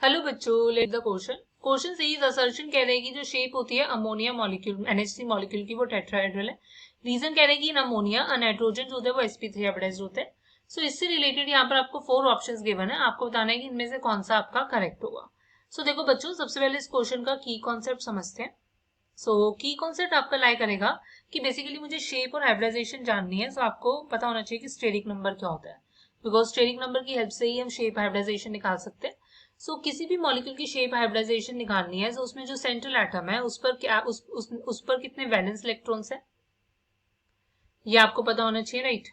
Hello बच्चों, let the question. Question से is assertion कह रहे हैं कि जो शेप होती है अमोनिया मॉलिक्यूल NH3 मॉलिक्यूल की वो टेट्राहेड्रल है। रीजन कह रहे हैं कि इन अमोनिया नाइट्रोजन जो होता है वो sp3 हाइब्रिडाइज्ड होते हैं। सो इससे रिलेटेड यहाँ पर आपको 4 ऑप्शंस गिवन है, आपको बताना है कि इनमें से कौन सा आपका करेक्ट होगा। सो देखो बच्चों, सबसे पहले इस क्वेश्चन का की कॉन्सेप्ट समझते हैं। सो की कॉन्सेप्ट आपका लाई करेगा कि बेसिकली मुझे शेप और हाइब्रिडाइजेशन जाननी है। सो आपको पता होना चाहिए कि स्टेरिक नंबर क्या होता है, बिकॉज स्टेरिक नंबर की हेल्प से ही हम शेप हाइब्रिडाइजेशन निकाल सकते हैं। सो किसी भी मॉलिक्यूल की शेप हाइब्रिडाइजेशन निकालनी है तो उसमें जो सेंट्रल एटम है उस पर क्या उस पर कितने वैलेंस इलेक्ट्रॉन्स है ये आपको पता होना चाहिए, right.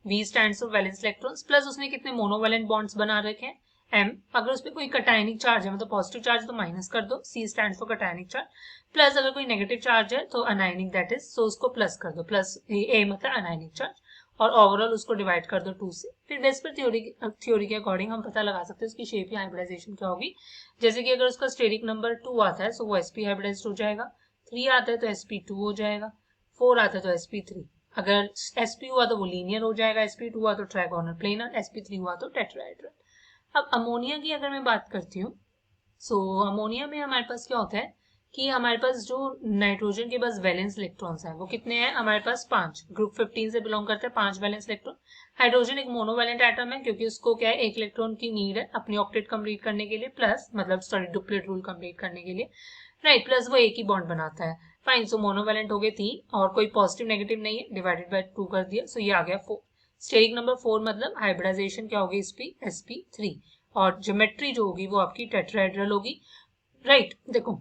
V stands for valence electrons, plus उसने कितने मोनोवैलेंट बॉन्ड्स बना रखे हैं M। अगर उस पर कोई कटायनिक चार्ज है मतलब पॉजिटिव चार्ज तो माइनस कर दो, C stands for cationic charge. Plus अगर कोई नेगेटिव चार्ज है तो अनायनिक, दैट इज, सो उसको प्लस कर दो, प्लस A मतलब अनायनिक चार्ज, और ओवरऑल उसको डिवाइड कर दो 2 से। फिर बेस पर थ्योरी के अकॉर्डिंग हम पता लगा सकते हैं उसकी शेप या हाइब्रिडाइजेशन क्या होगी। जैसे कि अगर उसका स्टेरिक नंबर 2 आता है तो वो sp हाइब्रिडाइज्ड हो जाएगा, 3 आता है तो sp2 हो जाएगा, 4 आता है तो sp3। अगर sp हुआ तो वो लीनियर हो जाएगा, sp2 हुआ तो ट्राइगोनल प्लेनर, sp3 हुआ तो टेट्राहेड्रल। अब अमोनिया की अगर मैं बात करती हूँ, सो अमोनिया में हमारे पास क्या होता है कि हमारे पास जो नाइट्रोजन के पास वैलेंस इलेक्ट्रॉन्स हैं वो कितने हैं, हमारे पास 5, ग्रुप 15 से बिलोंग करते हैं, 5 वैलेंस इलेक्ट्रॉन। हाइड्रोजन एक मोनोवैलेंट एटम है क्योंकि उसको क्या है, एक इलेक्ट्रॉन की नीड है अपनी ऑक्टेट कंप्लीट करने के लिए, प्लस मतलब सॉरी डुप्लेट रूल कंप्लीट करने के लिए, राइट। प्लस वो एक ही बॉन्ड बनाता है, फाइन। सो मोनोवैलेंट हो गए 3 और कोई पॉजिटिव नेगेटिव नहीं है, डिवाइडेड बाय 2 कर दिया, सो ये आ गया 4। स्टेरिक नंबर 4 मतलब हाइब्रिडाइजेशन क्या होगी इसकी, sp3, और ज्योमेट्री जो होगी वो आपकी टेट्राहेड्रल होगी, राइट। देखो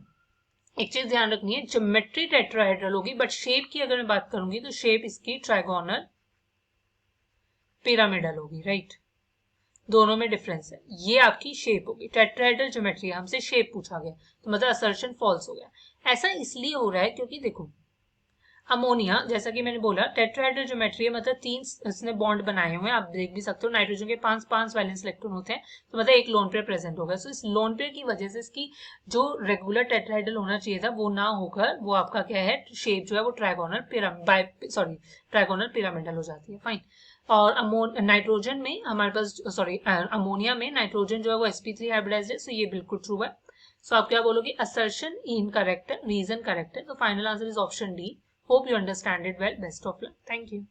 एक चीज ध्यान रखनी है, ज्योमेट्री टेट्राहेड्रल होगी, बट शेप की अगर मैं बात करूंगी तो शेप इसकी ट्राइगोनल पिरामिडल होगी, राइट। दोनों में डिफरेंस है, ये आपकी शेप होगी, टेट्राहेड्रल ज्योमेट्री, हमसे शेप पूछा गया तो मतलब असर्शन फॉल्स हो गया। ऐसा इसलिए हो रहा है क्योंकि देखो अमोनिया, जैसा कि मैंने बोला, टेट्राहेड्रल ज्योमेट्री है, मतलब 3 इसने बॉन्ड बनाए हुए हैं, आप देख भी सकते हो। नाइट्रोजन के 5 वैलेंस इलेक्ट्रॉन होते हैं तो मतलब एक लोन पेयर प्रेजेंट होगा। सो इस लोन पेयर की वजह से इसकी जो रेगुलर टेट्राहेड्रल होना चाहिए था वो ना होकर वो आपका क्या है, शेप जो है वो ट्राइगोनल पिरामिडल हो जाती है, फाइन। और नाइट्रोजन में हमारे पास अमोनिया में नाइट्रोजन जो है वो sp3 हाइब्रिडाइज्ड है, सो ये बिल्कुल ट्रू है। सो आप क्या बोलोगे, असर्शन इनकरेक्ट है, रीजन करेक्ट है, तो final answer is option D. Hope you understand it well. Best of luck. Thank you.